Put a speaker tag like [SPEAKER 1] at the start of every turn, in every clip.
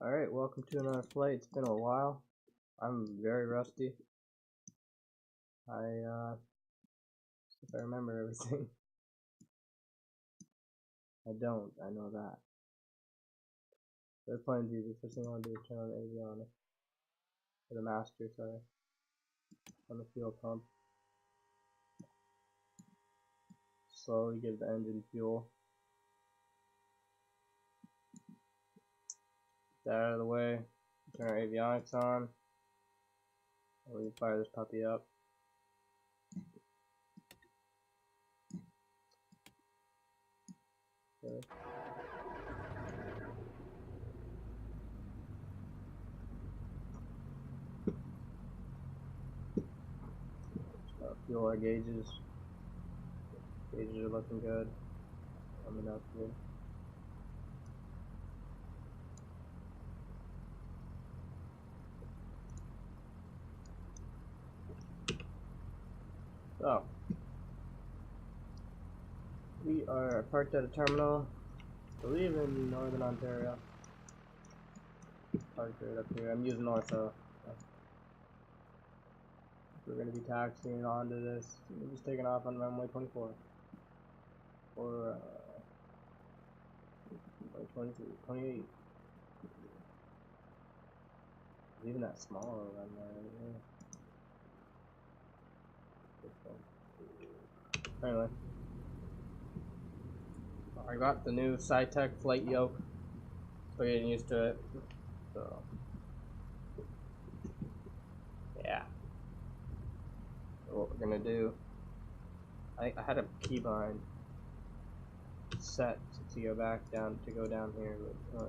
[SPEAKER 1] Alright, welcome to another flight. It's been a while. I'm very rusty. If I remember everything. I don't, I know that. This plane's easy. First thing I want to do is turn on the avionics. Or the master, sorry. On the fuel pump. Slowly give the engine fuel. Get that out of the way. Turn our avionics on. And we fire this puppy up. Okay. Fuel our gauges. Gauges are looking good. Coming up here. So, we are parked at a terminal, I believe in Northern Ontario. Parked right up here. I'm using Ortho. We're going to be taxiing onto this. We're just taking off on runway 24. Or 23, 28. Even that smaller runway. Yeah. Anyway. I got the new Saitek Flight Yoke. So getting used to it. So. Yeah. So what we're going to do. I had a keybind set to go back down, to go down here, but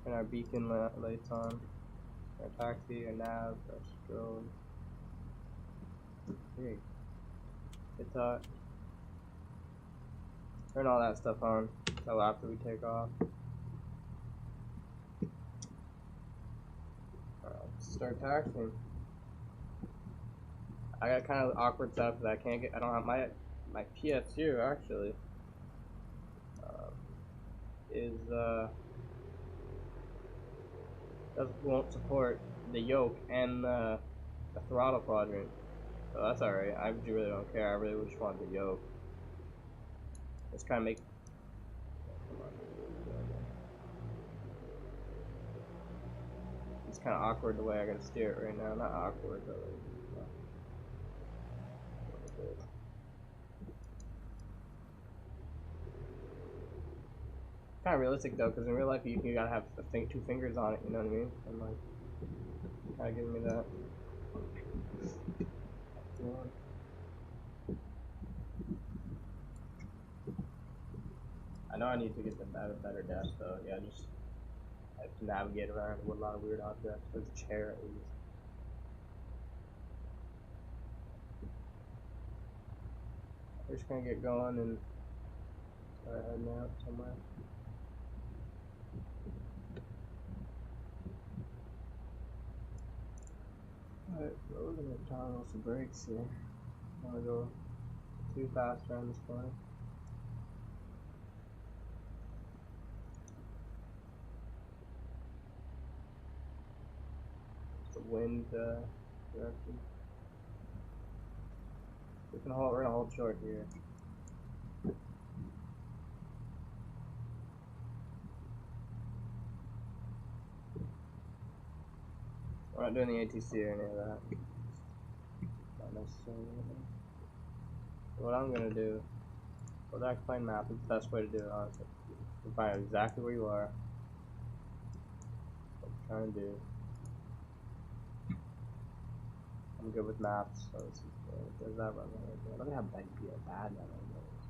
[SPEAKER 1] and our beacon lights on, our taxi, our nav, our strobe. Hey, it's turn all that stuff on until after we take off. Let's start taxiing. I got kind of awkward stuff that I don't have my PSU actually won't support the yoke and the throttle quadrant, so that's alright. I really don't care. I really just want the yoke. Let's kind of make. It's kind of awkward the way I gotta steer it right now. Not awkward, but like. Kind of realistic though, because in real life you gotta have two fingers on it. You know what I mean? And like, kind of giving me that. I know I need to get them at a better depth, so yeah, just I have to navigate around with a lot of weird objects. There's a chair at least. We're just gonna get going and start heading out somewhere. Alright, so we're gonna toggle some brakes here. I don't wanna go too fast around this corner. The wind direction. We're gonna hold short here. We're not doing the ATC or any of that. Not necessarily. So what I'm gonna do, go back to plane map is the best way to do it, honestly. You find out exactly where you are. What I'm trying to do. I'm good with maps, so this is good. There's that runway right there. Look at how bad that runway is.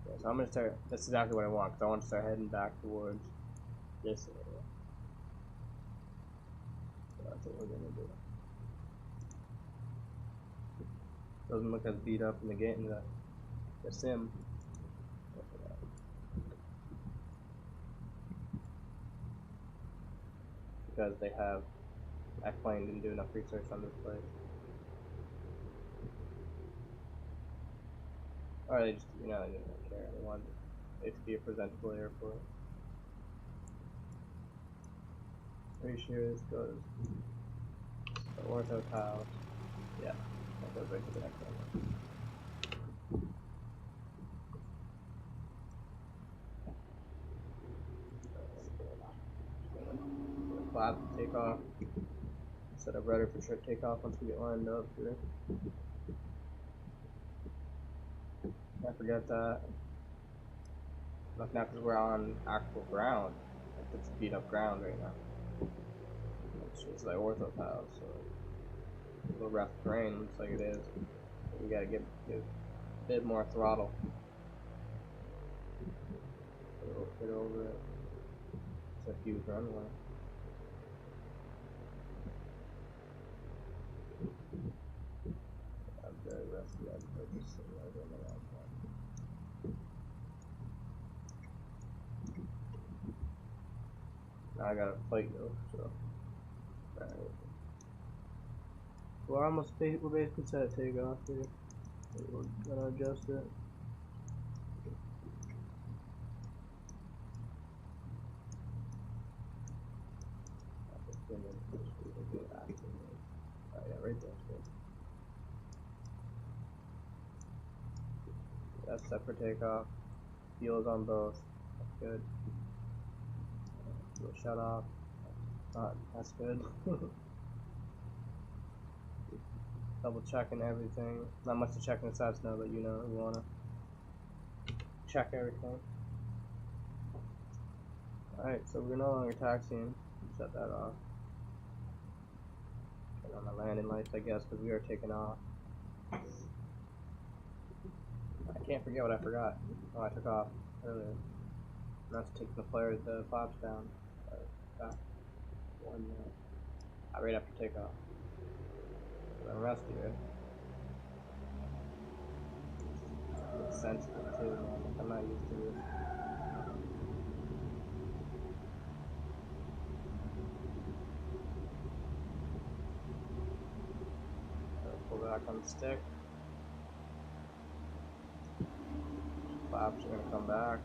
[SPEAKER 1] Yeah, so I'm gonna start. That's exactly what I want, because I want to start heading back towards this area. So that's what we're gonna do. Doesn't look as beat up in the game, the sim. Because they have, that plane didn't do enough research on this place. Or they just, they didn't really care. They wanted it to be a presentable airport. Pretty sure this goes to Ortho House. Yeah, that goes right to the next one. Flap, take off. Set up rudder for trip takeoff once we get lined up here. Can't forget that. Look now because we're on actual ground. Like it's beat up ground right now. It's like Ortho House, so a little rough terrain looks like it is. So we gotta give a bit more throttle. Get over it. It's a huge runway. I'm very rusty. I'm just sitting right in the last one. Now I got a flight yoke, so. Alright. We're basically set to take off here. We're gonna adjust it. Oh yeah, right there. That's set for takeoff. Fuel's on both. That's good. We'll shut off. That's good. Double checking everything. Not much to check in the Cessna, but you know, you wanna check everything. Alright, so we're no longer taxiing. Shut that off. Turn on the landing lights, I guess, because we are taking off. I can't forget what I forgot. Oh, I took off earlier. That's taking the flaps down. Back 1 minute. Right after takeoff. I'm rusty, right? It's sensitive too, man. I'm not used to it. Pull back on the stick. Flaps are gonna come back.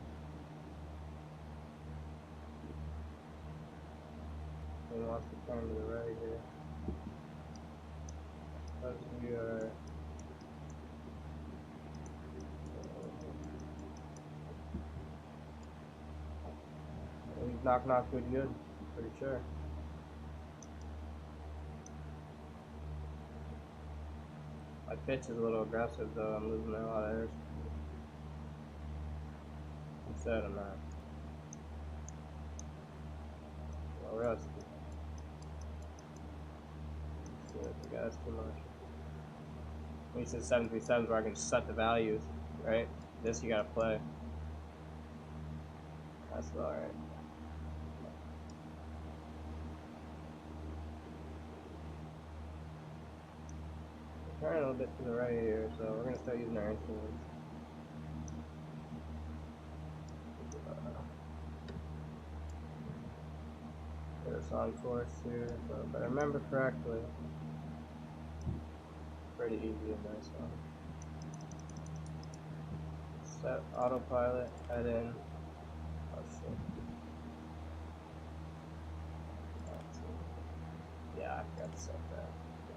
[SPEAKER 1] He wants to turn to the right here. Because we are knock good, pretty sure. My pitch is a little aggressive though, I'm losing a lot of air. Instead I'm not. Well, rusty. Yeah, that's too much. When you said 737s where I can set the values, right? This you gotta play. That's alright. Turn a little bit to the right here, so we're gonna start using our instruments. Get us on course here, so if I remember correctly, pretty easy in this one. Set autopilot, head in. Oh shit. Yeah, I forgot to set that.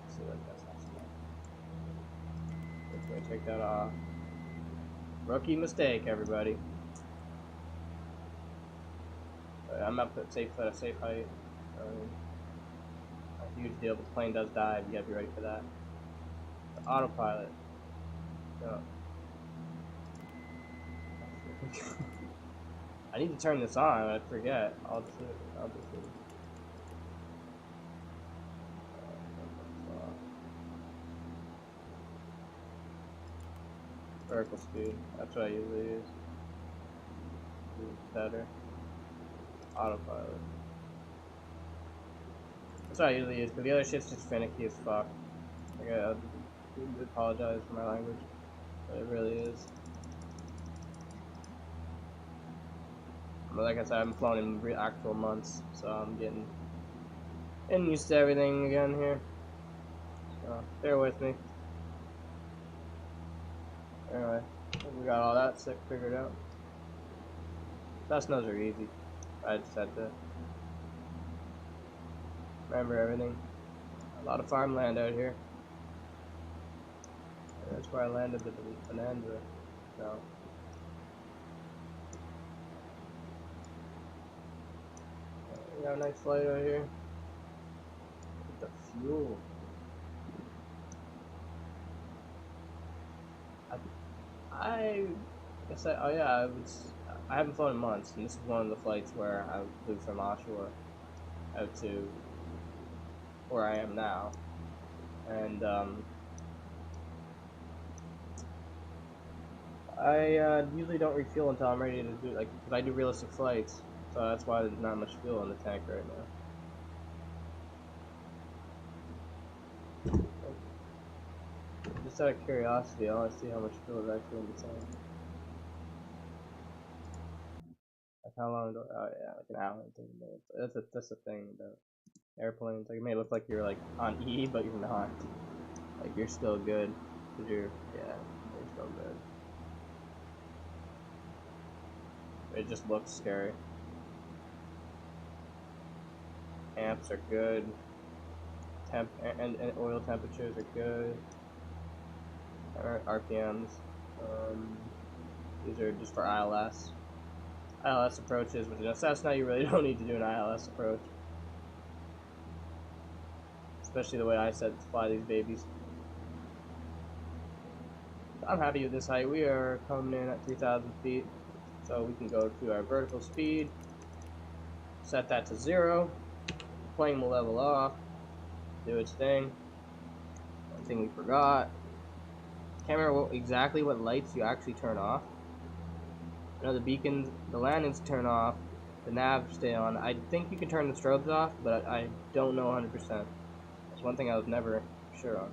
[SPEAKER 1] So that's not smart. We're gonna take that off. Rookie mistake, everybody. I'm up at a safe height. A huge deal. If the plane does dive, you gotta be ready for that. The autopilot. So. I need to turn this on. I forget. I'll just do it. Vertical speed. That's what I usually use. Better. Autopilot. That's what I usually use, but the other shit's just finicky as fuck. Like, I apologize for my language, but it really is. But like I said, I haven't flown in actual months, so I'm getting used to everything again here. So, bear with me. Anyway, we got all that figured out. Cessnas are easy. I just had to remember everything. A lot of farmland out here. And that's where I landed the Bonanza. So. We got a nice flight out here. The fuel. I guess oh yeah, I haven't flown in months, and this is one of the flights where I flew from Oshawa out to where I am now, and I usually don't refuel until I'm ready to do, like, because I do realistic flights, so that's why there's not much fuel in the tank right now. Just out of curiosity, I want to see how much fuel is actually in the tank. Like how long do oh yeah, like an hour and 30 minutes. That's the thing about airplanes. Like it may look like you're like on E, but you're not. Like you're still good. Cause you're still good. It just looks scary. Amps are good. Temp and oil temperatures are good. RPMs. These are just for ILS. ILS approaches, which in a Cessna you really don't need to do an ILS approach. Especially the way I said to fly these babies. I'm happy with this height. We are coming in at 3,000 feet. So we can go to our vertical speed. Set that to 0. Plane will level off. Do its thing. One thing we forgot. Can't remember exactly what lights you actually turn off. I know the beacons, the landings turn off. The nav stay on. I think you can turn the strobes off, but I don't know 100%. That's one thing I was never sure on.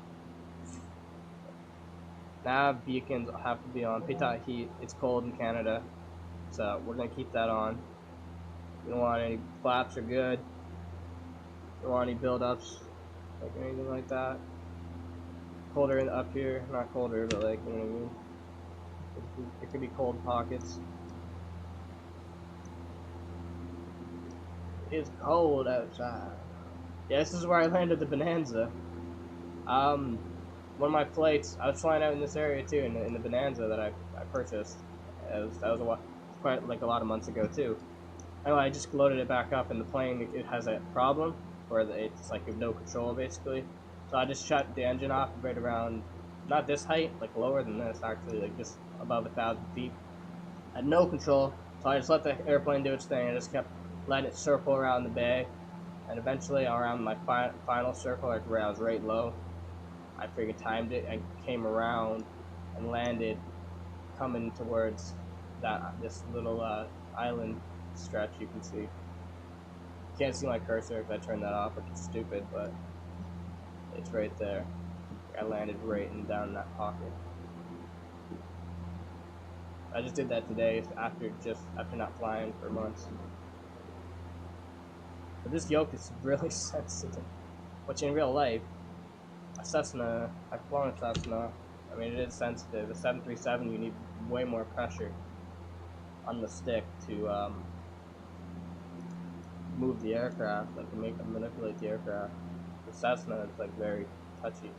[SPEAKER 1] Nav beacons have to be on. Pitot heat. It's cold in Canada, so we're gonna keep that on. We don't want any flaps are good. Don't want any buildups, like anything like that. Colder up here, not colder, but like, you know what I mean? It could be cold pockets. It's cold outside. Yeah, this is where I landed the Bonanza. One of my flights, I was flying out in this area too, in the Bonanza that I purchased. That was quite like a lot of months ago too. Anyway, I just loaded it back up, and the plane, it has a problem where it's like you have no control basically. So I just shut the engine off right around, not this height, like lower than this actually, like just above 1,000 feet. I had no control, so I just let the airplane do its thing. I just kept letting it circle around the bay, and eventually around my final circle, like where I was right low, I freaking timed it and came around and landed, coming towards this little island stretch you can see. You can't see my cursor if I turn that off, which is stupid, but it's right there. I landed right in down in that pocket. I just did that today after not flying for months. But this yoke is really sensitive, which in real life, a Cessna, I've flown a Cessna, I mean it is sensitive. A 737, you need way more pressure on the stick to move the aircraft, like to manipulate the aircraft. The Cessna is like very touchy.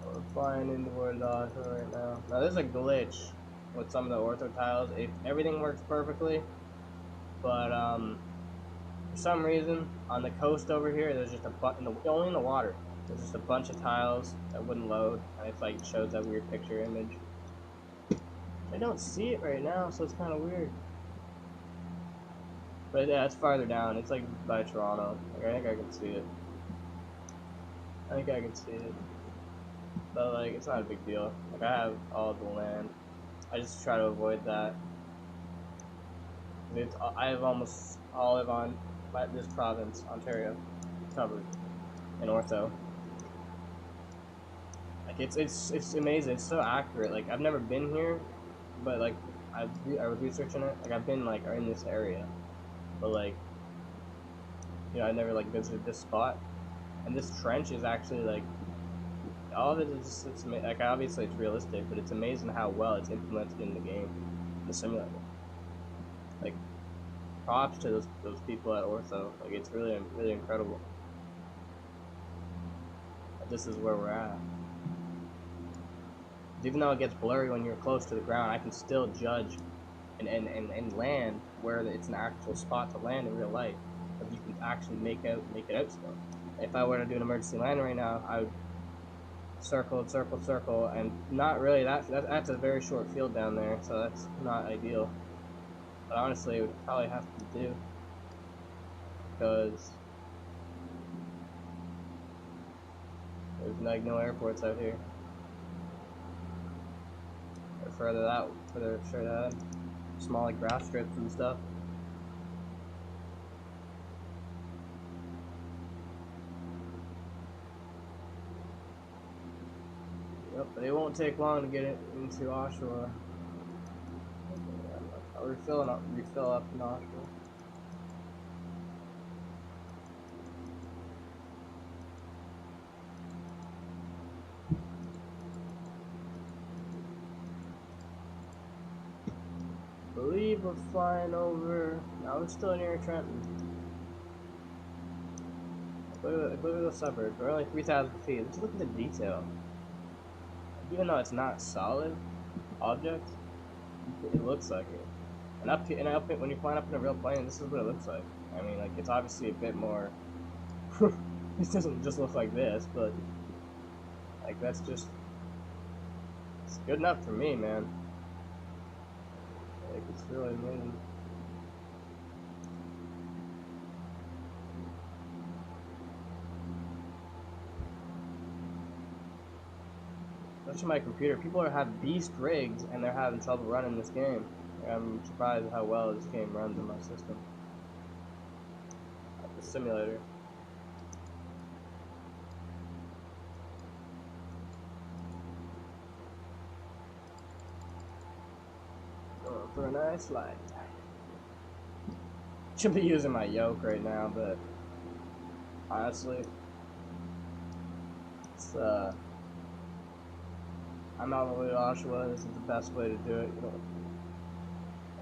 [SPEAKER 1] We're flying into Wardosha right now. Now there's a glitch with some of the ortho tiles. Everything works perfectly, but for some reason on the coast over here, there's just only in the water. There's just a bunch of tiles that wouldn't load, and it's like shows that weird picture image. I don't see it right now, so it's kind of weird. But yeah, it's farther down. It's like by Toronto. Like, I think I can see it. I think I can see it. But like, it's not a big deal. Like, I have all of the land. I just try to avoid that. I have almost all of this province, Ontario, covered in ortho. Like, it's amazing. It's so accurate. Like, I've never been here, but like, I was researching it. Like, I've been like in this area, but like, you know, I never like visited this spot. And this trench is actually like all of it is just, like, obviously it's realistic, but it's amazing how well it's implemented in the game, in the simulator. Like, props to those people at Ortho. Like, it's really really incredible. But this is where we're at. Even though it gets blurry when you're close to the ground, I can still judge and land where it's an actual spot to land in real life. But you can actually make it out still. If I were to do an emergency landing right now, I would circle, circle, circle, and not really. That's a very short field down there, so that's not ideal. But honestly, it would probably have to do because there's like no airports out here. Or further straight ahead, small like grass strips and stuff. Yep, but it won't take long to get it into Oshawa. I'll refill up in Oshawa. I believe we're flying over. Now we're still near Trenton. Look at the suburbs. We're only 3,000 feet. Let's look at the detail. Even though it's not solid object, it looks like it. And up when you're flying up in a real plane, this is what it looks like. I mean, like, it's obviously a bit more. This doesn't just look like this, but like it's good enough for me, man. Like, it's really amazing. Especially my computer. People have beast rigs and they're having trouble running this game. I'm surprised how well this game runs in my system. Like the simulator. Going for a nice flight. Should be using my yoke right now, but honestly, it's I'm on the way to Oshawa. This is the best way to do it. You know,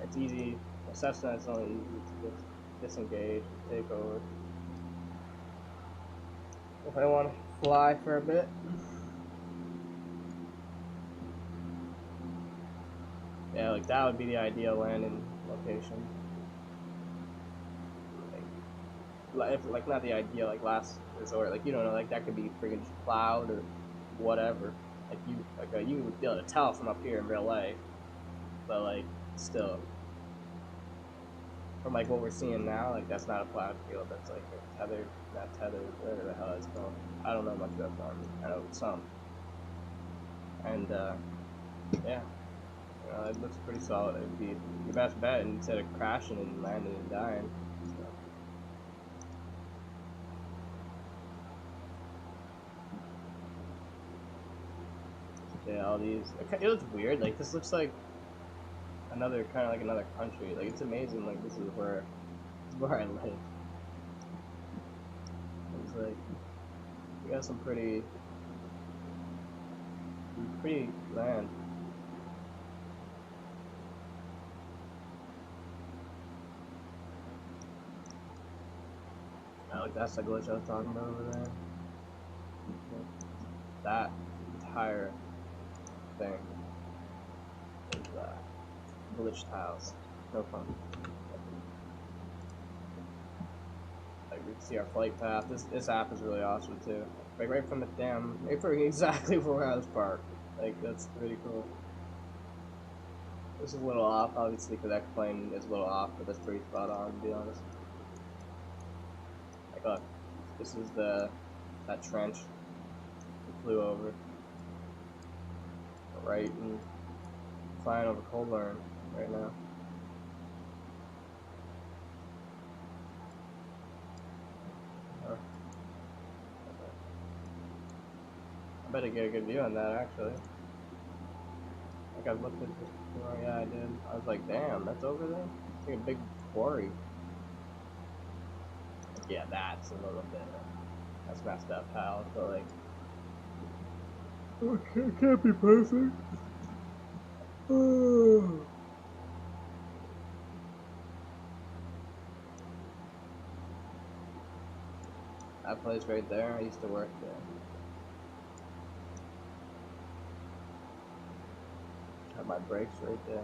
[SPEAKER 1] it's easy. The Cessna is only easy to just disengage and take over. If I want to fly for a bit. Yeah, like that would be the ideal landing location. Like not the ideal, like last resort. Like, you don't know, like that could be freaking just cloud or whatever. Like you would be able to tell from up here in real life, but like still, from like what we're seeing now, like that's not a plowed field. That's like a tethered, not tethered, whatever the hell it's called. I don't know much about farming. I know some, and yeah, you know, it looks pretty solid. It'd be your best bet instead of crashing and landing and dying. So. Yeah, all these. It looks weird. Like, this looks like another kind of like another country. Like, it's amazing. Like, this is where I live. It's like we got some pretty land. Like that's the glitch I was talking about over there. That entire thing is glitched tiles. No fun. Like we can see our flight path. This app is really awesome too. Like right from the damn, exactly where I was parked. Like that's pretty cool. This is a little off, obviously, because that plane is a little off, but that's pretty spot on, to be honest. Like, look, this is that trench we flew over. Right, and flying over Colburn right now. I better get a good view on that, actually. Like, I've looked at this before. Yeah, I did. I was like, damn, that's over there? It's like a big quarry. Yeah, that's a little bit. That's messed up, pal. But, like, Okay, it can't be perfect. That place right there, I used to work there. Have my brakes right there.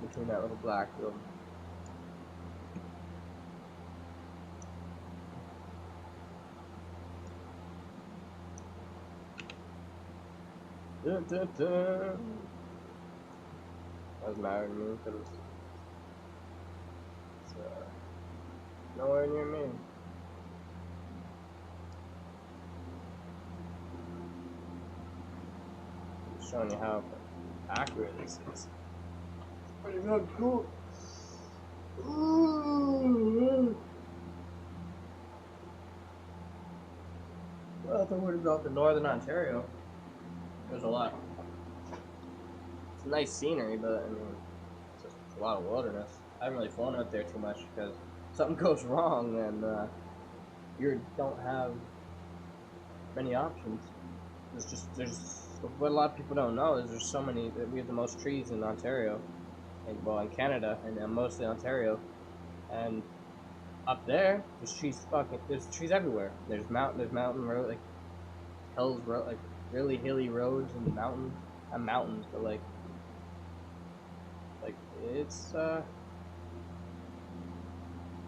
[SPEAKER 1] Between that little black building. Dun, dun, dun. Doesn't matter to me because it's nowhere near me. Just showing you how accurate this is. Pretty good, cool. Ooh. Well, if I would have gone to Northern Ontario, there's a lot. It's nice scenery, but I mean, it's just a lot of wilderness. I haven't really flown out there too much because if something goes wrong, then you don't have many options. There's what a lot of people don't know is there's so many. We have the most trees in Ontario, and well, in Canada, and mostly Ontario, and up there, there's trees everywhere. There's mountain road, like hills, road, like really hilly roads and mountains. Not mountains, but like it's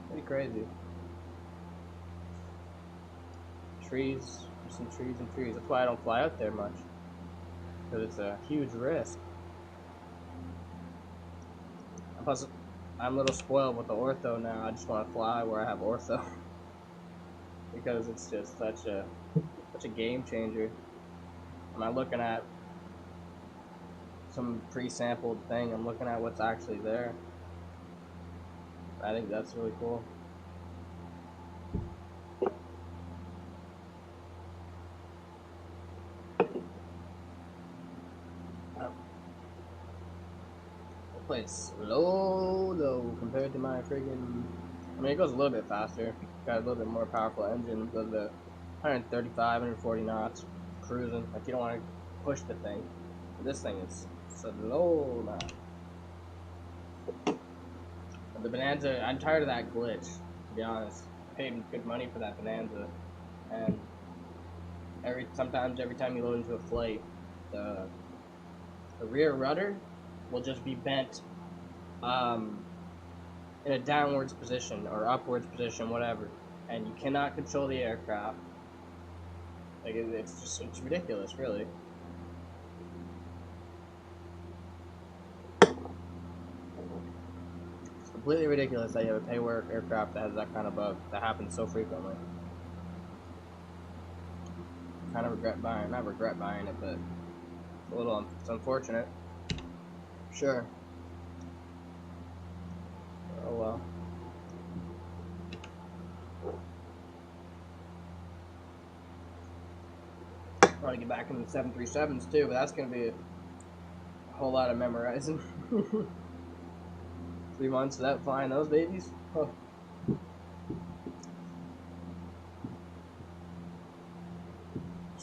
[SPEAKER 1] pretty crazy. Trees, just some trees and trees. That's why I don't fly out there much, because it's a huge risk. And plus, I'm a little spoiled with the ortho now. I just want to fly where I have ortho, because it's just such a game changer. I'm not looking at some pre-sampled thing. I'm looking at what's actually there. I think that's really cool. It plays slow though compared to my friggin'. I mean, it goes a little bit faster. Got a little bit more powerful engine. Does the 135, 140 knots cruising. Like you don't want to push the thing. But this thing is slow now. But the Bonanza, I'm tired of that glitch. To be honest, I paid good money for that Bonanza, and sometimes every time you load into a flight, the rear rudder will just be bent in a downwards position or upwards position, whatever, and you cannot control the aircraft. Like it's ridiculous, really. It's completely ridiculous that you have a pay-work aircraft that has that kind of bug that happens so frequently. Kind of not regret buying it, but it's unfortunate. Sure. Oh well. I want to get back into the 737s too, but that's going to be a whole lot of memorizing. 3 months without flying those babies? Huh.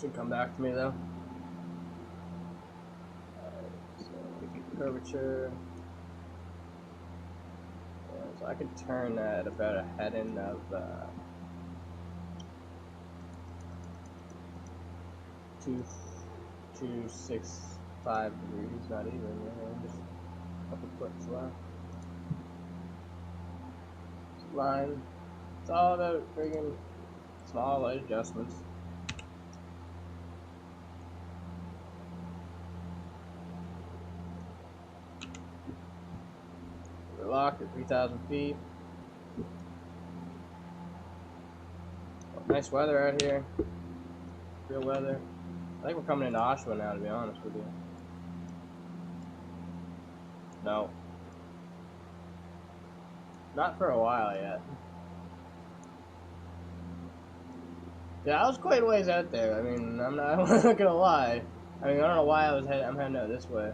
[SPEAKER 1] Should come back to me though. So curvature. Yeah, so I could turn at about a heading of 265 degrees, not even, just a couple clicks left. Line. It's all about friggin' small light adjustments. We're locked at 3,000 feet. Nice weather out here. Real weather. I think we're coming into Oshawa now, to be honest with you. No. Not for a while yet. Yeah, I was quite a ways out there. I mean, I'm not gonna lie. I mean, I don't know why I'm heading out this way.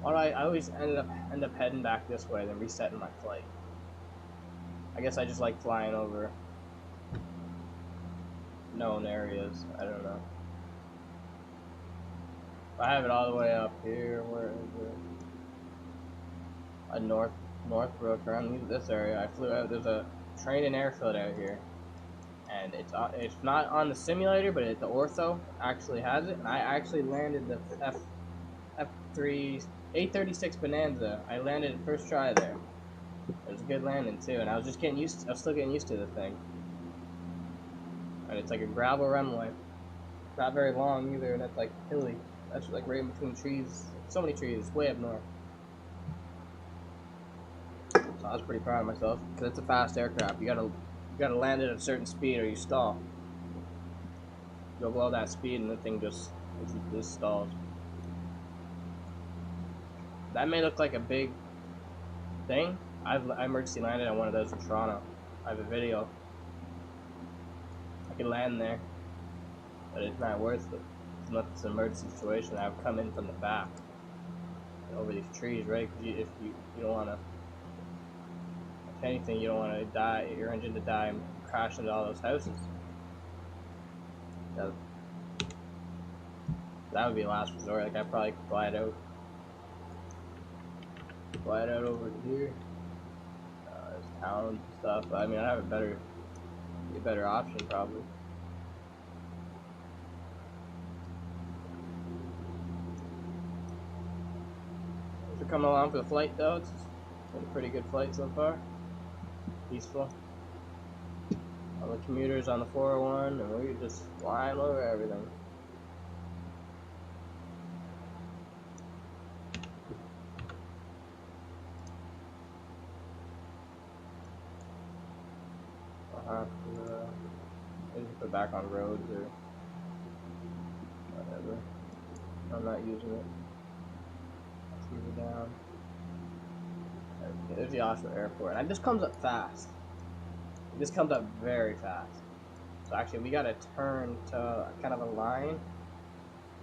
[SPEAKER 1] Why do I always end up heading back this way, then resetting my flight? I guess I just like flying over known areas. I don't know. I have it all the way up here. Where is it? Northbrook, around this area. I flew out. There's a train and airfield out here, and it's not on the simulator, but the ortho actually has it. And I actually landed the F3 836 Bonanza. I landed it first try there. It was a good landing too, and I was just getting used. I was still getting used to the thing. And it's like a gravel runway, not very long either, and that's like hilly. That's like right in between trees. So many trees, way up north. So I was pretty proud of myself because it's a fast aircraft. You gotta land it at a certain speed or you stall. You go below that speed and the thing just stalls. That may look like a big thing. I emergency landed on one of those in Toronto. I have a video. I can land there, but it's not worth it. It's not this emergency situation. I've come in from the back over these trees, right? Because if you don't want to, if anything, you don't want to die, your engine to die and crash into all those houses. That would be a last resort. Like, I'd probably glide out over here. There's towns and stuff. But, I mean, I'd have a better option probably. Thanks for coming along for the flight, though. It's been a pretty good flight so far. Peaceful. All the commuters on the 401, and we're just flying over everything. Maybe put it back on roads or whatever. I'm not using it. Let's move it down. There's the Oshawa Airport. And this comes up fast. This comes up very fast. So actually we gotta turn to kind of a line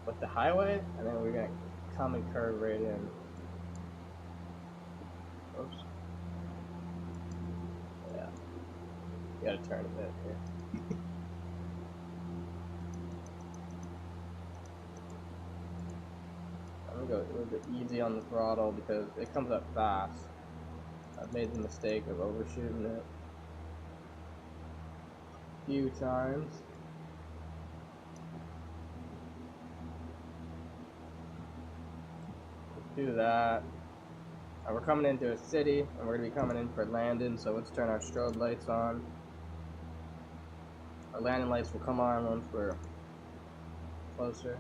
[SPEAKER 1] with the highway, and then we're gonna come and curve right in. Oops. Yeah. You gotta turn a bit here. I'm gonna go a little bit easy on the throttle because it comes up fast. I've made the mistake of overshooting it a few times. Let's do that. We're coming into a city, and we're going to be coming in for landing, so let's turn our strobe lights on. Our landing lights will come on once we're closer.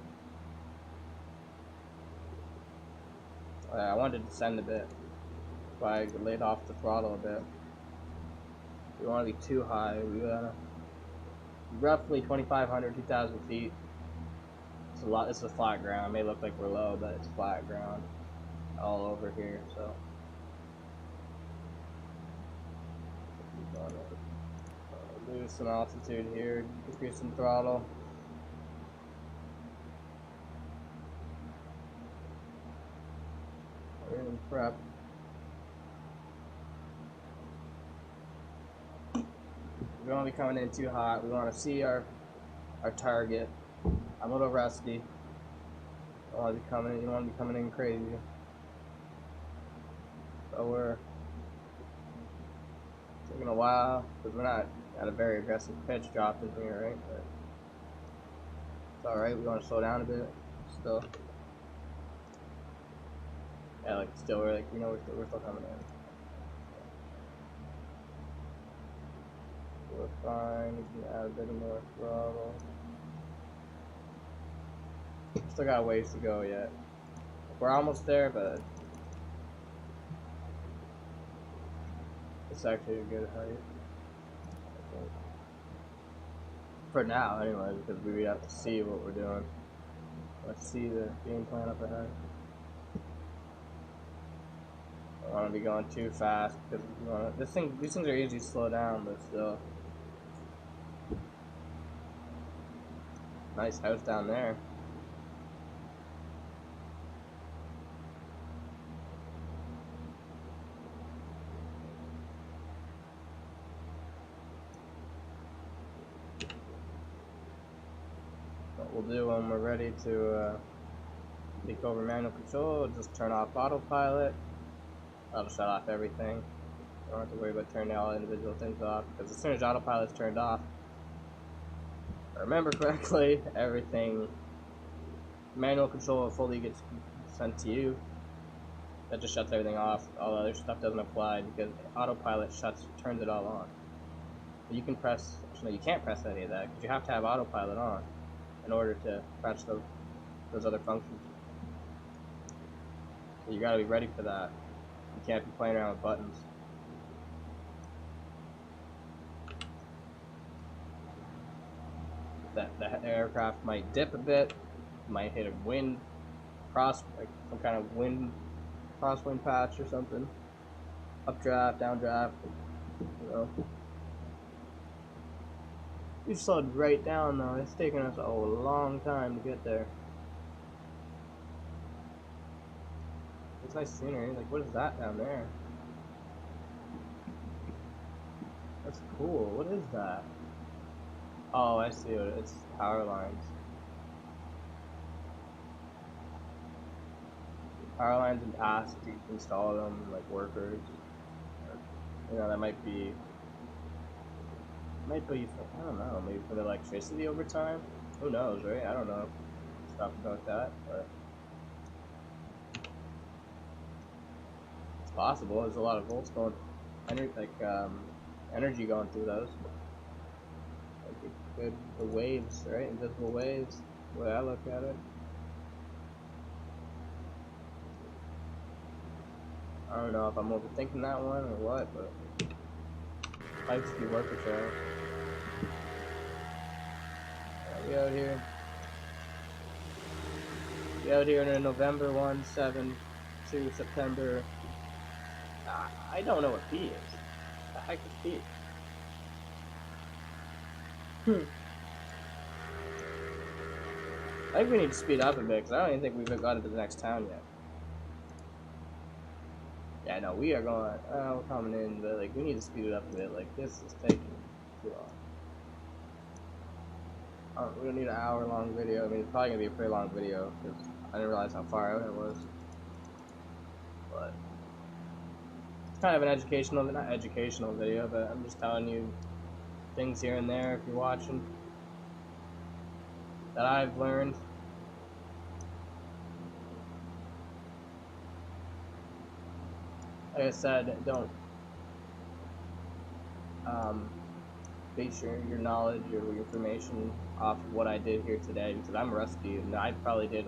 [SPEAKER 1] I wanted to descend a bit, that's why I laid off the throttle a bit. We don't want to be too high. We gotta roughly 2,500, 2,000 feet. It's a lot. This is flat ground. It may look like we're low, but it's flat ground all over here. So lose some altitude here, decrease some throttle. We're in prep. We don't want to be coming in too hot. We want to see our target. I'm a little rusty. You don't want to be coming in crazy. So we're taking a while because we're not at a very aggressive pitch drop in here, right? But it's alright. We want to slow down a bit still. Yeah, like still we're still coming in. We're fine. We can add a bit more throttle. Still got a ways to go yet. We're almost there, but it's actually a good height. For now, anyway, because we have to see what we're doing. Let's see the game plan up ahead. I don't want to be going too fast because these things are easy to slow down, but still. Nice house down there. What we'll do when we're ready to take over manual control, just turn off autopilot. That'll shut off everything. You don't have to worry about turning all individual things off, because as soon as autopilot's turned off, if I remember correctly, everything, manual control fully gets sent to you. That just shuts everything off. All the other stuff doesn't apply because autopilot turns it all on. But you can press, actually, no, you can't press any of that because you have to have autopilot on in order to press those other functions. So you gotta be ready for that. You can't be playing around with buttons. The aircraft might dip a bit, might hit a wind like some kind of crosswind patch or something. Updraft, downdraft, you know. We've slowed right down though. It's taken us a long time to get there. It's nice scenery. Like, what is that down there? That's cool. What is that? Oh, I see what it's power lines. Power lines in past, you can install them like workers. You know, that might be, I don't know, maybe for the electricity over time. Who knows, right? I don't know stuff about that, but it's possible. There's a lot of volts going, energy going through those. Good, the waves, right? Invisible waves, the way I look at it. I don't know if I'm overthinking that one or what, but might just be worth a try. We out here. We out here in November 1/7 to September. I don't know what P is. The heck is P? I think we need to speed up a bit because I don't even think we've got to the next town yet. Yeah, no, we are going. We're coming in, but like we need to speed it up a bit. Like this is taking too long. We don't need an hour-long video. I mean, it's probably gonna be a pretty long video because I didn't realize how far out it was. But it's kind of an educational, not educational video, but I'm just telling you things here and there if you're watching that I've learned. Like I said, don't base your knowledge or your information off of what I did here today because I'm rusty and I probably did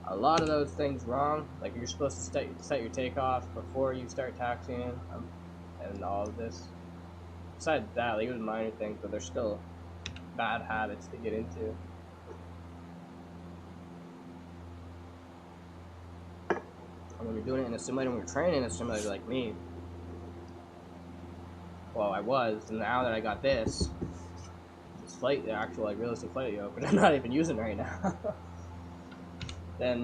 [SPEAKER 1] a lot of those things wrong. Like you're supposed to set your takeoff before you start taxiing and all of this. Besides that, like it was minor things, but they're still bad habits to get into. And when you're doing it in a simulator, when you're training in a simulator like me, well, I was, and now that I got this the actual realistic flight yoke, which I'm not even using right now, then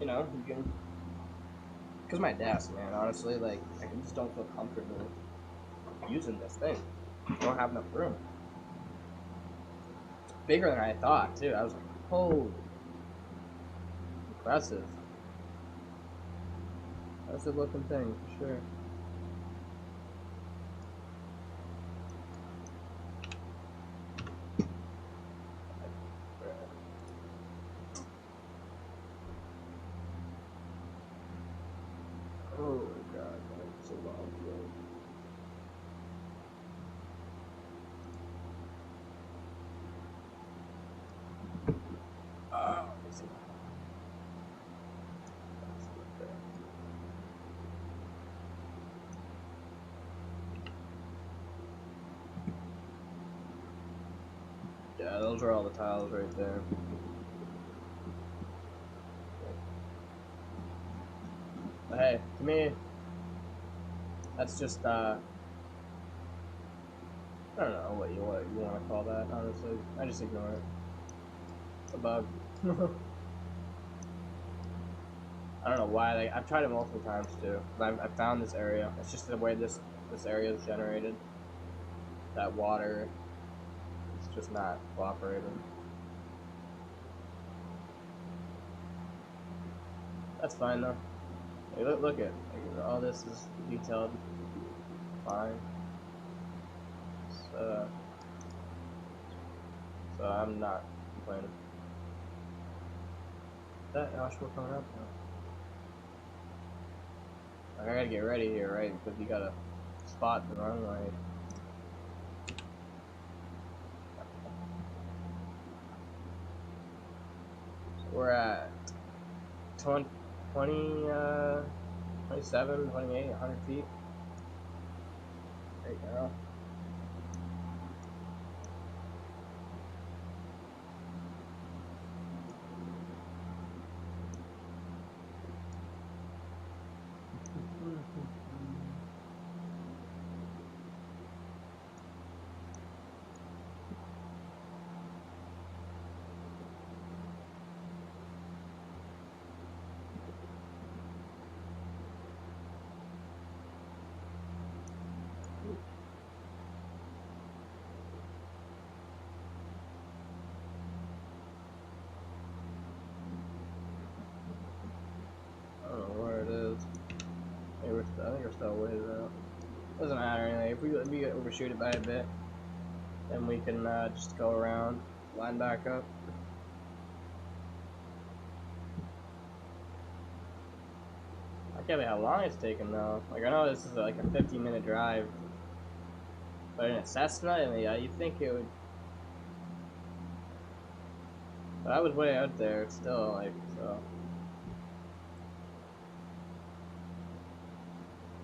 [SPEAKER 1] you know, you can. Because my desk, man, honestly, like I just don't feel comfortable using this thing. I don't have enough room. It's bigger than I thought too. I was like, holy, impressive. That's a looking thing for sure. Oh god, that's a long road. Oh, yeah, those are all the tiles right there. But hey, to me, that's just I don't know what you want to call that. Honestly, I just ignore it. It's a bug. I don't know why. Like I've tried it multiple times too. I found this area. It's just the way this area is generated. That water, it's just not cooperating. That's fine though. Hey, look at like, all this is detailed. Fine. So I'm not complaining. That gosh, we're coming up now. Like, I gotta get ready here, right? Because you gotta spot the runway. So we're at 20, 27, 28, 100 feet right now. I don't know where it is. Hey, I think we're still ways out. Doesn't matter anyway. If we overshoot it by a bit, then we can just go around, line back up. I can't believe how long it's taken though. Like I know this is like a 15-minute drive, but in a Cessna, and yeah, you'd think it would. But I was way out there still, like so.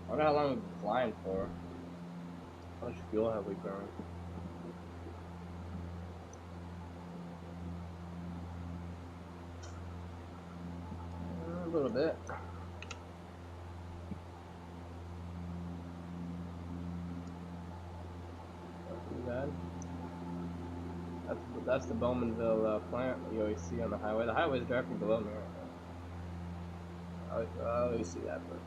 [SPEAKER 1] I wonder how long we've been flying for. How much fuel have we burned? A little bit. Not too bad. That's the Bowmanville plant that you always see on the highway. The highway is directly below me right now. I always see that first.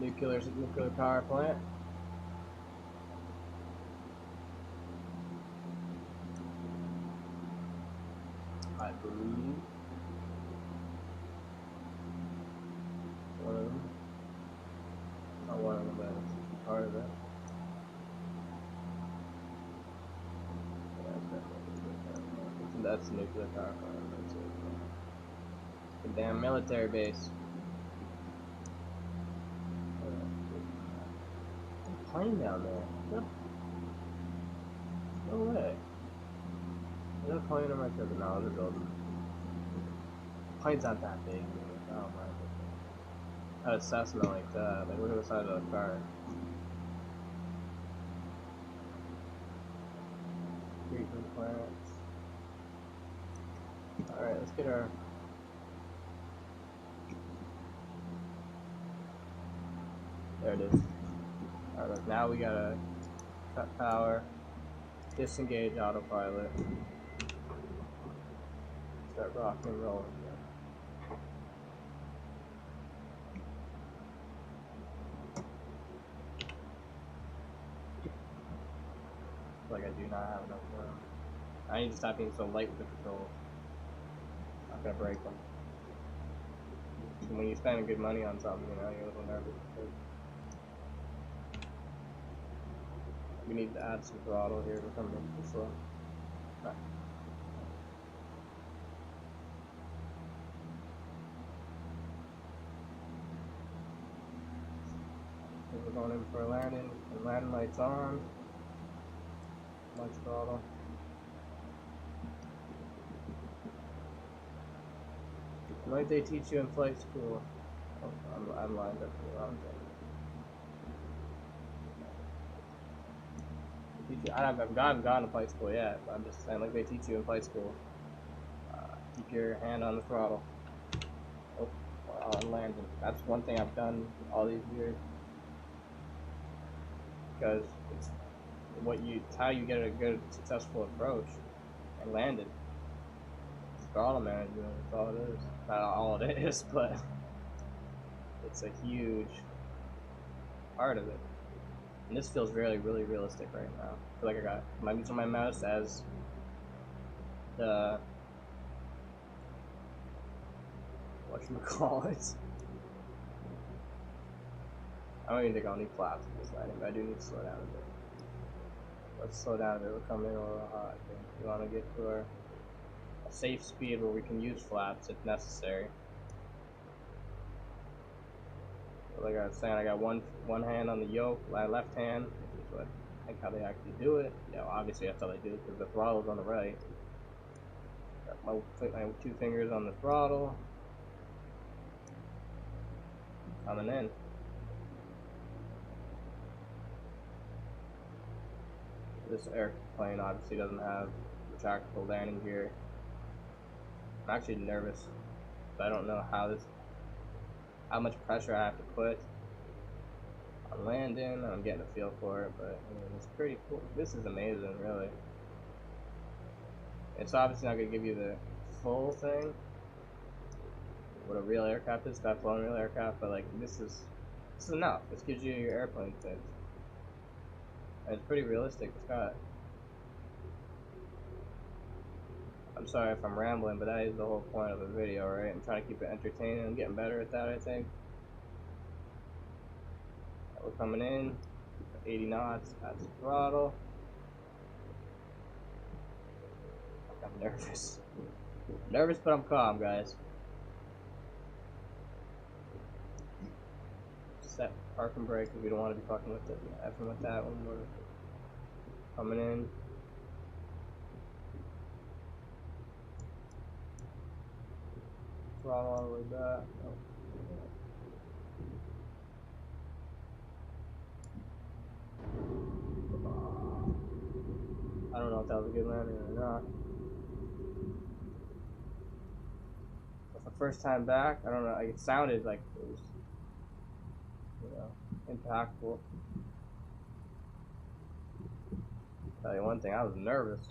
[SPEAKER 1] Nuclear power plant. I believe one of them. Not one of them, but it's part of it. That's the nuclear power plant. That's it. The damn military base. Plane down there. No way. Is that a plane or am I tripping? No, it's a building. Planes aren't that big. Oh my. A Cessna like that. Like look at the side of the car. Treatment plants. Alright, let's get our. There it is. Alright, look, now we gotta cut power, disengage autopilot, start rocking and rolling. Like I do not have enough room. I need to stop being so light with the controls. I'm not gonna break them. And when you spend good money on something, you know, you're a little nervous. We need to add some throttle here to come in too slow. Right. We're going in for a landing, and landing lights on. Much throttle. Like they teach you in flight school. Oh, I'm lined up for the wrong thing. I've gone to flight school yet, but I'm just saying, like they teach you in flight school. Keep your hand on the throttle. Oh, while I'm landing. That's one thing I've done all these years. Because it's how you get a good, successful approach and land it. It's throttle management, that's all it is. Not all it is, but it's a huge part of it. And this feels really realistic right now. I feel like I'm using my mouse as the whatchamacallit. I don't even think I'll need flaps for this landing, but I do need to slow down a bit. Let's slow down a bit. We're coming in a little hot. I think we want to get to a safe speed where we can use flaps if necessary. So like I was saying, I got one hand on the yoke, my left hand, which is what I think how they actually do it. Yeah, well, obviously that's how they do it because the throttle's on the right. Got my 2 fingers on the throttle. Coming in. This airplane obviously doesn't have retractable landing gear. I'm actually nervous. I don't know how much pressure I have to put on landing. I'm getting a feel for it, but I mean, it's pretty cool. This is amazing, really. It's obviously not going to give you the full thing, what a real aircraft is. I've flown a real aircraft, but like this is enough. This gives you your airplane fix. And it's pretty realistic. It's got. I'm sorry if I'm rambling, but that is the whole point of the video, right? I'm trying to keep it entertaining. I'm getting better at that, I think. We're coming in, 80 knots. That's the throttle. I'm nervous. Nervous, but I'm calm, guys. Set park and brake because we don't want to be fucking with it. Effing with that when we're coming in. Throttle all the way back. Oh. I don't know if that was a good landing or not. But the first time back, I don't know. Like, it sounded like it was, you know, impactful. Tell you one thing, I was nervous.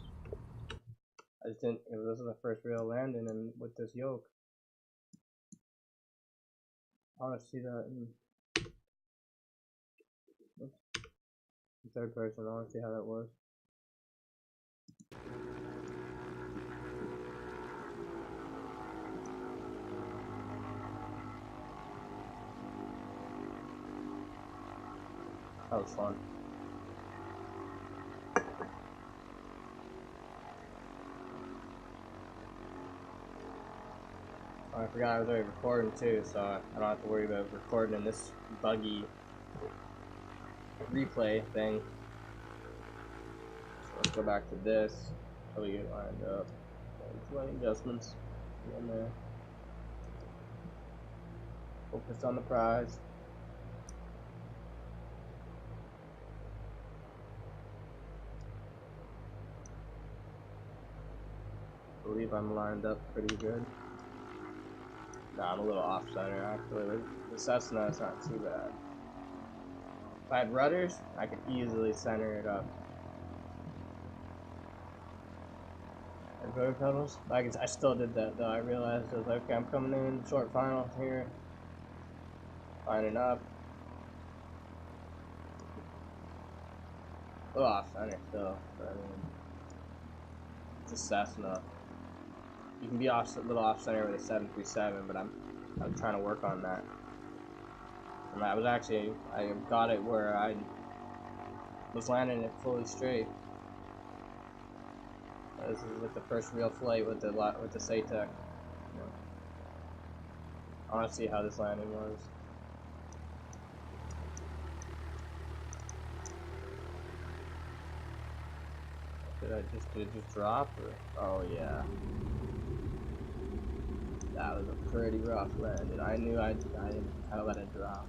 [SPEAKER 1] I just didn't. This is the first real landing, and with this yoke, I want to see that in third person. I want to see how that was. That was fun. Oh, I forgot I was already recording too, so I don't have to worry about recording in this buggy replay thing. So let's go back to this until we get lined up. Flight adjustments in there. Focus on the prize. I believe I'm lined up pretty good. Nah, I'm a little off center actually. The Cessna is not too bad. If I had rudders, I could easily center it up. And rotor pedals, I still did that though. I realized I was like, okay, I'm coming in short final here, lining up. A little off center still, but I mean, it's a Cessna. You can be a little off center with a 737, but I'm trying to work on that. And I got it where I was landing it fully straight. This is like the first real flight with the Saitek. I want to see how this landing was. Did it just drop? Or? Oh yeah. That was a pretty rough landing. I knew I didn't let it drop.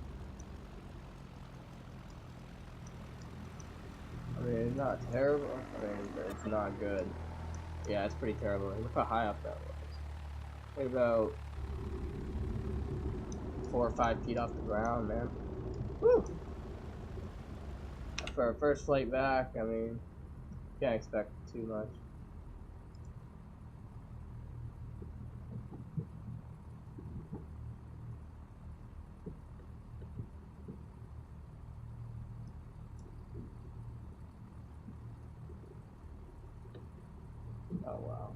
[SPEAKER 1] I mean, it's not terrible. I mean, but it's not good. Yeah, it's pretty terrible. Look how high up that was. Maybe about 4 or 5 feet off the ground, man. Woo! For our first flight back, I mean, can't expect too much. Oh wow.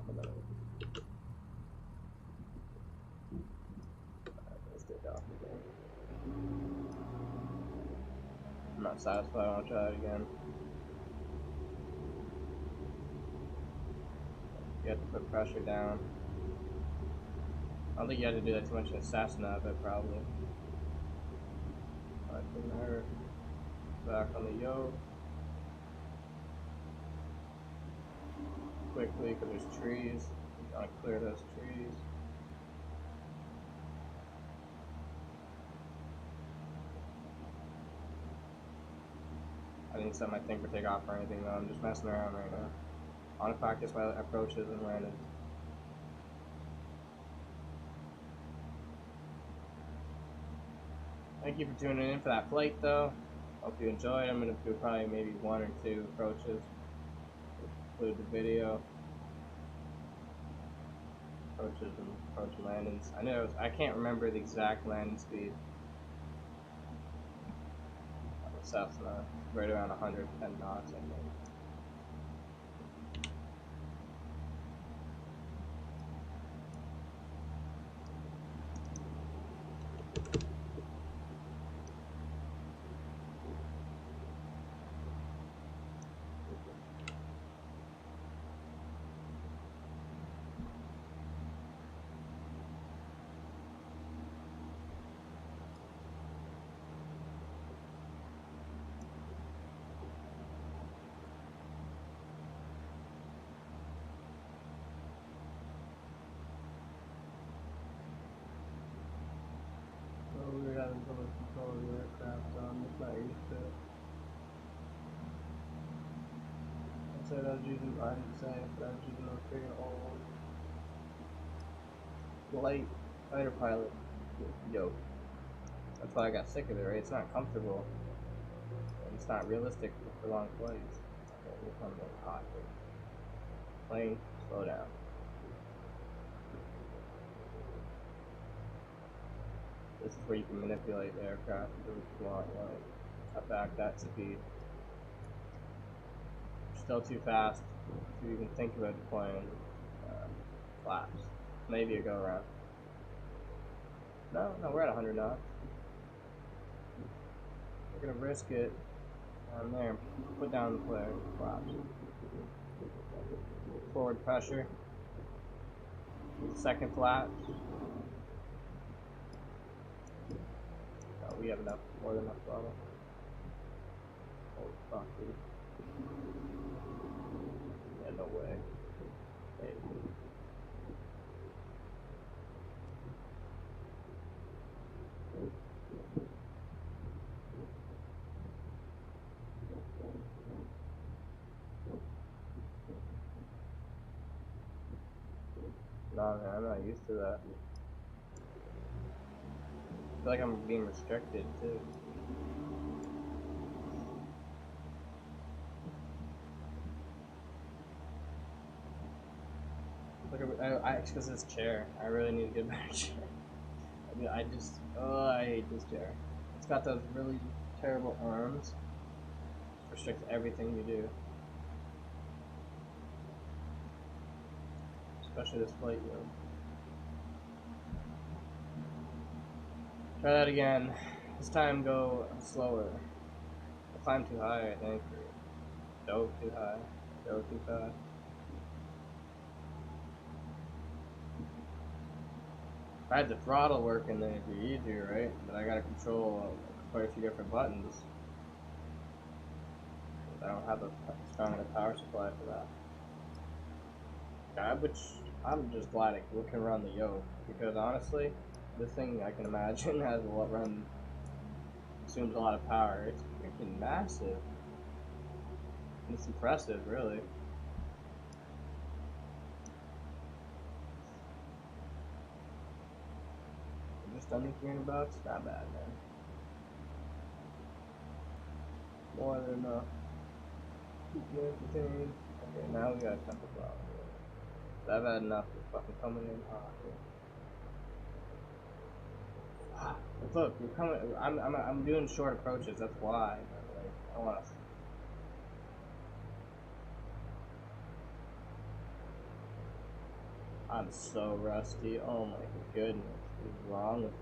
[SPEAKER 1] I'm not satisfied. I want to try it again. You have to put pressure down. I don't think you have to do that too much in a Cessna, but probably. Alright, couldn't hurt. Back on the yoke. Quickly, because there's trees. You gotta clear those trees. I didn't set my thing for takeoff or anything though, I'm just messing around right now. I want to practice my approaches and landings. Thank you for tuning in for that flight though. Hope you enjoyed. I'm going to do probably maybe 1 or 2 approaches. Include the video. Approaches and approach landings. I know I can't remember the exact landing speed. Cessna, right around 110 knots, I think. We're having so much control of the aircraft, so I'm just not used to it. I said I was using, I didn't say, but I was using a freaking old fighter pilot yoke. That's why I got sick of it, right? It's not comfortable. And it's not realistic for long flights. Okay, we're coming in hot here. Plane, slow down. This is where you can manipulate the aircraft to do what you want, like cut back that speed. Still too fast to even think about deploying flaps. Maybe a go around. No, we're at 100 knots. We're gonna risk it down there. Put down the flare flaps. Forward pressure. Second flaps. We have enough, more than enough throttle. Oh fuck, dude. Yeah, no way. Maybe. Nah, man, I'm not used to that. I feel like I'm being restricted too. Look at because this chair. I really need to get a better chair. I mean, I hate this chair. It's got those really terrible arms. Restricts everything you do. Especially this flight yoke. Try that again. This time go slower. I climbed too high, I think. Dove too high. Dove too fast. If I had the throttle working, then it'd be easier, right? But I gotta control quite a few different buttons. I don't have a strong enough power supply for that. I'm just glad it can run the yoke, because honestly, this thing I can imagine consumes a lot of power. It's freaking massive. It's impressive, really. Just under 300 bucks? Not bad, man. More than enough. Keep me entertained. Okay, now we gotta cut the throttle. I've had enough of fucking coming in hot. Look, we're coming. I'm doing short approaches. That's why. Like, I want to. I'm so rusty. Oh my goodness, what is wrong with me?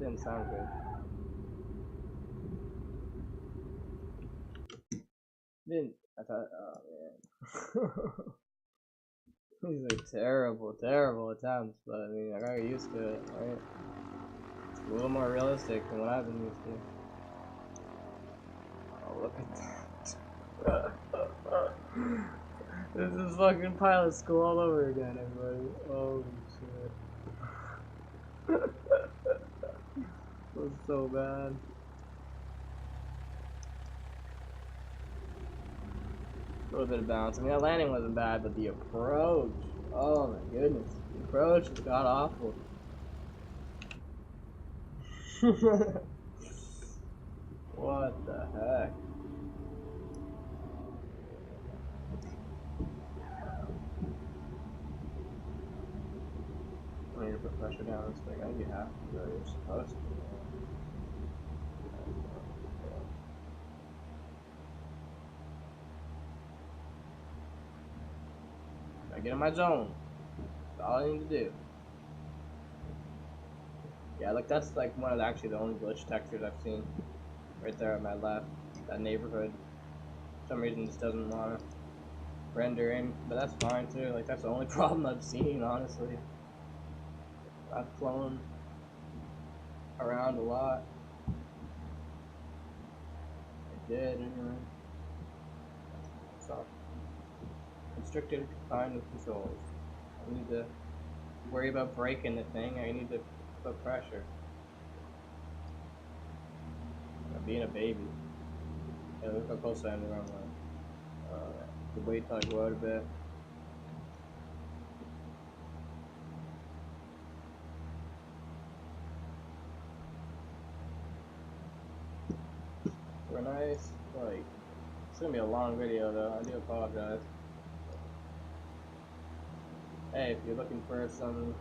[SPEAKER 1] didn't sound good. Didn't I thought? Oh man, these are terrible, terrible attempts. But I mean, I got used to it, right? It's a little more realistic than what I've been used to. Oh, look at that! This is fucking pilot school all over again, everybody. Holy shit! It was so bad. A little bit of bounce. I mean, that landing wasn't bad, but the approach. Oh my goodness. The approach was god awful. What the heck? I need to put pressure down this thing. I think you have to, though. You're supposed to. I get in my zone. That's all I need to do. Yeah, look, that's like one of actually the only glitch textures I've seen. Right there on my left. That neighborhood. For some reason, just doesn't want to render in, but that's fine too. Like, that's the only problem I've seen, honestly. I've flown around a lot. I did, anyway. So, constricted and confined with controls. I need to worry about breaking the thing. I need to put pressure. I'm being a baby. Yeah, look how close I am to the wrong way. Could wait till I go out a bit. For a nice flight. It's gonna be a long video though, I do apologize. Hey, if you're looking for some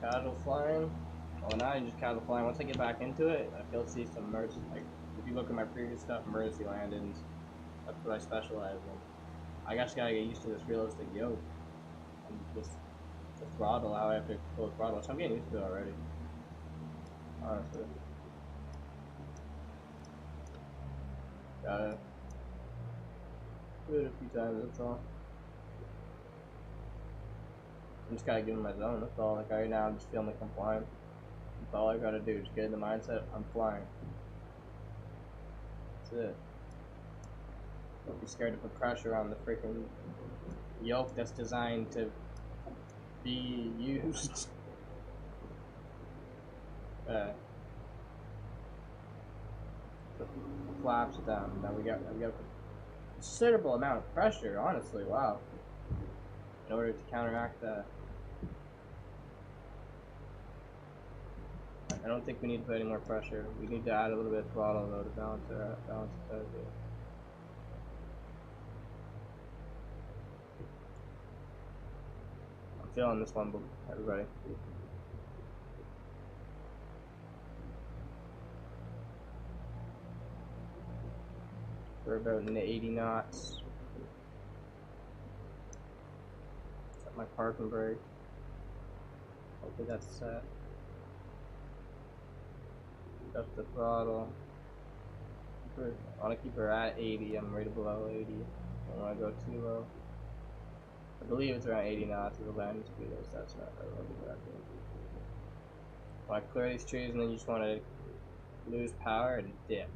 [SPEAKER 1] casual flying, well, now you're just casual flying. Once I get back into it, I feel see some emergency. Like, if you look at my previous stuff, emergency landings, that's what I specialize in. I just gotta get used to this realistic yoke and just the throttle, how I have to pull the throttle. So I'm getting used to it already, honestly. Gotta do it a few times, that's all. I'm just gotta get in my zone, that's all. Like, right now I'm just feeling like I'm flying. That's all I gotta do, just get in the mindset, I'm flying. That's it. Don't be scared to put pressure on the freaking yoke that's designed to be used. Flaps down. Now we got a considerable amount of pressure, honestly, wow. In order to counteract that. I don't think we need to put any more pressure. We need to add a little bit of throttle though to balance it out here. I'm feeling this one, everybody. We're about in the 80 knots. Set my parking brake. Hopefully that's set. Up the throttle. I want to keep her at 80. I'm rated below 80. I don't want to go too low. I believe it's around 80 knots with the landing speed of the Cessna. I don't know exactly. Want to clear these trees and then you just want to lose power and dip.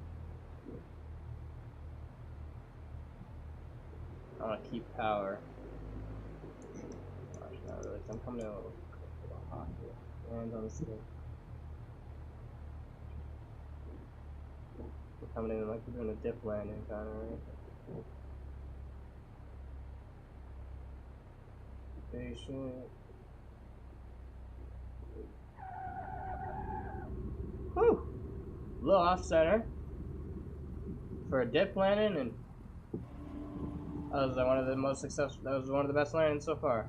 [SPEAKER 1] I want to keep power. Gosh, not really. I'm coming in a little hot here. Hands on the stick. We're coming in like we're doing a dip landing kind of, right? Patient. Whew! A little off center for a dip landing, and that was one of the most successful. That was one of the best landings so far.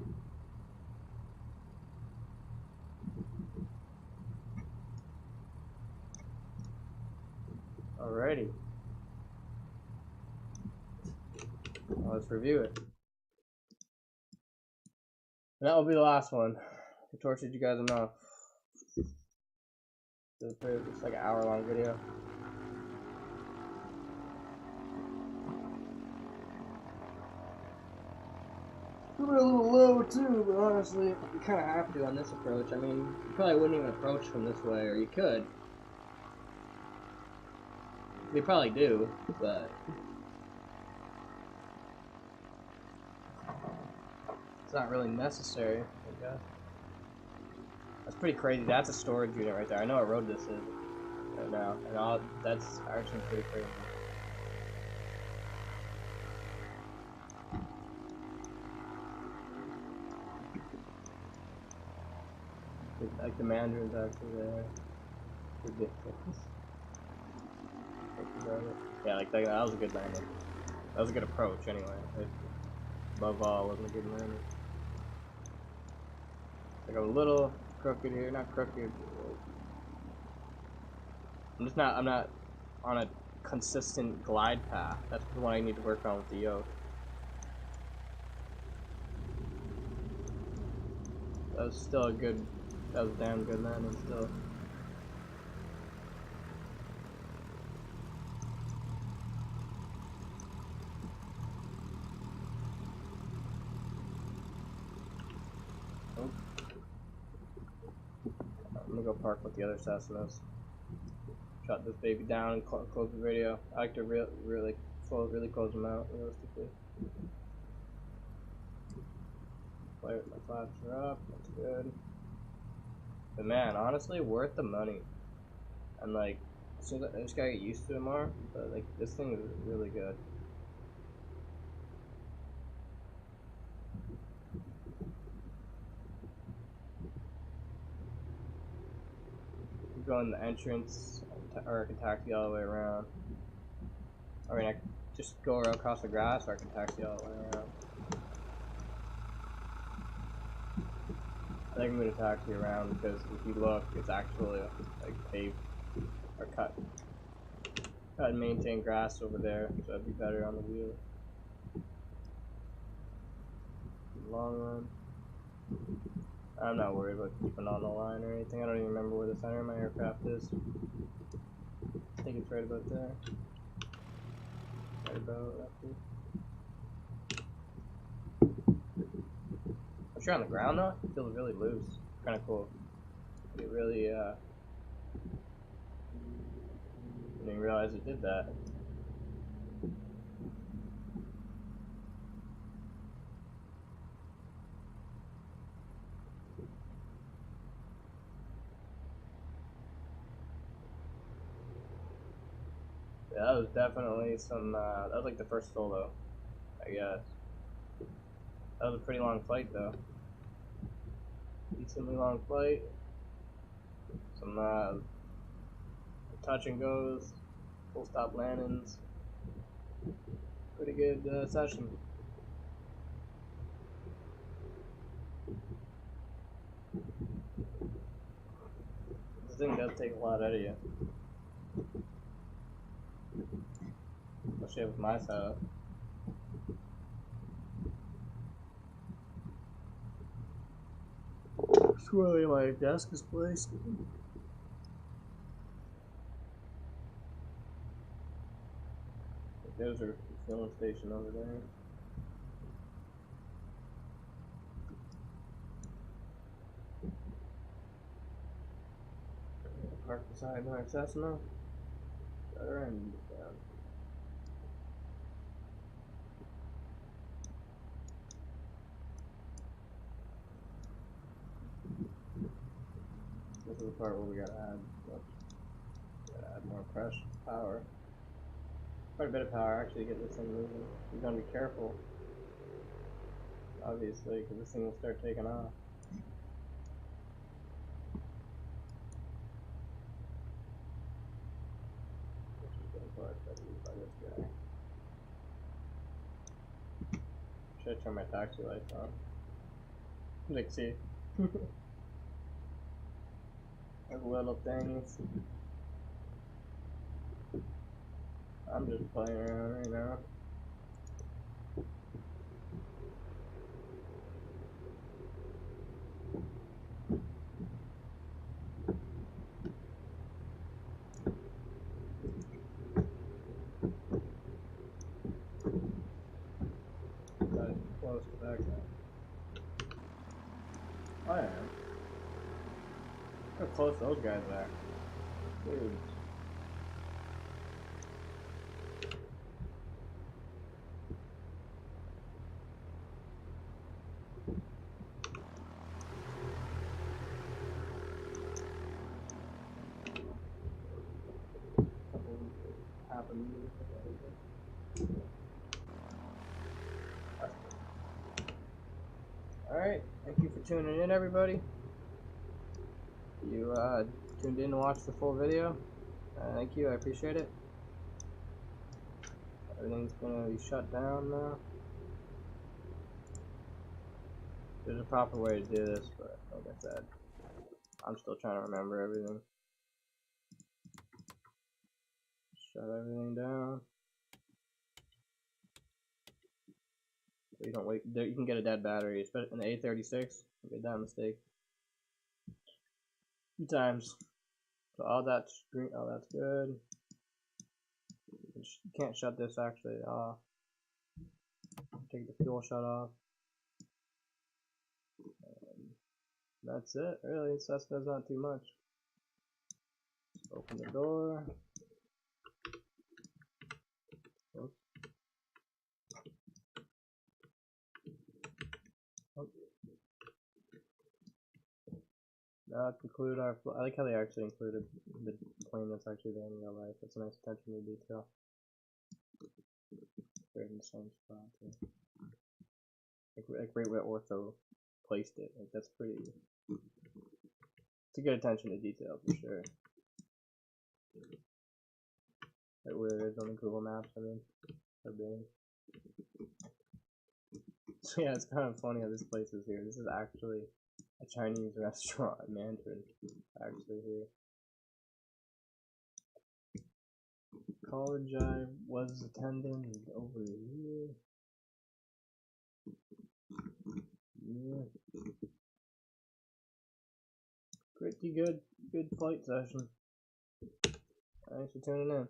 [SPEAKER 1] Alrighty. Well, let's review it. That will be the last one. I tortured you guys enough. It's like an hour-long video. A little low too, but honestly, you kind of have to on this approach. I mean, you probably wouldn't even approach from this way, or you could. You probably do, but it's not really necessary, I guess. That's pretty crazy. That's a storage unit right there. I know what road this is right now, and that's actually pretty crazy. Like the Mandarin's actually there. Ridiculous. Yeah, like that was a good landing. That was a good approach anyway. Above all, wasn't a good landing. Like a little crooked here, not crooked. I'm not on a consistent glide path. That's the one I need to work on with the yoke. That was still a good, that was a damn good landing still. Oh. I'm gonna go park with the other Cessnas. Shut this baby down and close the video. I like to really close them out realistically. My flaps are up. That's good. But man, honestly, worth the money. And like, so that I just gotta get used to it more. But like, this thing is really good. You go in the entrance, or I can taxi all the way around. I mean, I can just go across the grass, or I can taxi all the way around. I think I'm gonna taxi around because if you look, it's actually like paved or cut and maintain grass over there, so it'd be better on the wheel. Long run. I'm not worried about keeping on the line or anything. I don't even remember where the center of my aircraft is. I think it's right about there. Right about roughly. Once you're on the ground though, it feels really loose. Kind of cool. It really, I didn't realize it did that. Yeah, that was definitely some, that was like the first solo, I guess. That was a pretty long flight though. Decently long flight. Some, touch and goes, full stop landings. Pretty good session. This thing does take a lot out of you. Especially with my setup. Surely my desk is placed. There's our filling station over there. Park beside my Cessna. Other end down. This is the part where we gotta add more pressure, power. Quite a bit of power actually to get this thing moving. You gotta be careful, obviously, because this thing will start taking off. Should I turn my taxi lights on? Like, see? Those little things. I'm just playing around right now. I am. Look how close those guys are. Dude. Alright, thank you for tuning in, everybody. You tuned in to watch the full video. Thank you, I appreciate it. Everything's gonna be shut down now. There's a proper way to do this, but like I said, I'm still trying to remember everything. Shut everything down. So you don't wait. You can get a dead battery, especially in the A36. You made that mistake 2 times. So all that's green. Oh, that's good. You can't shut this actually off. Take the fuel shut off. And that's it. Really, Cessna's not too much. Open the door. Oops. Oh. Now to conclude our flight. I like how they actually included the plane that's actually there in real life. That's a nice attention to detail. Right in the same spot. Yeah. Like right where Ortho placed it. Like that's pretty. It's a good attention to detail for sure. Right where it is on the Google Maps. I mean, so big. So yeah, it's kind of funny how this place is here. This is actually a Chinese restaurant in Mandarin. Actually here. College I was attending is over here. Yeah. Pretty good flight session. Thanks for tuning in.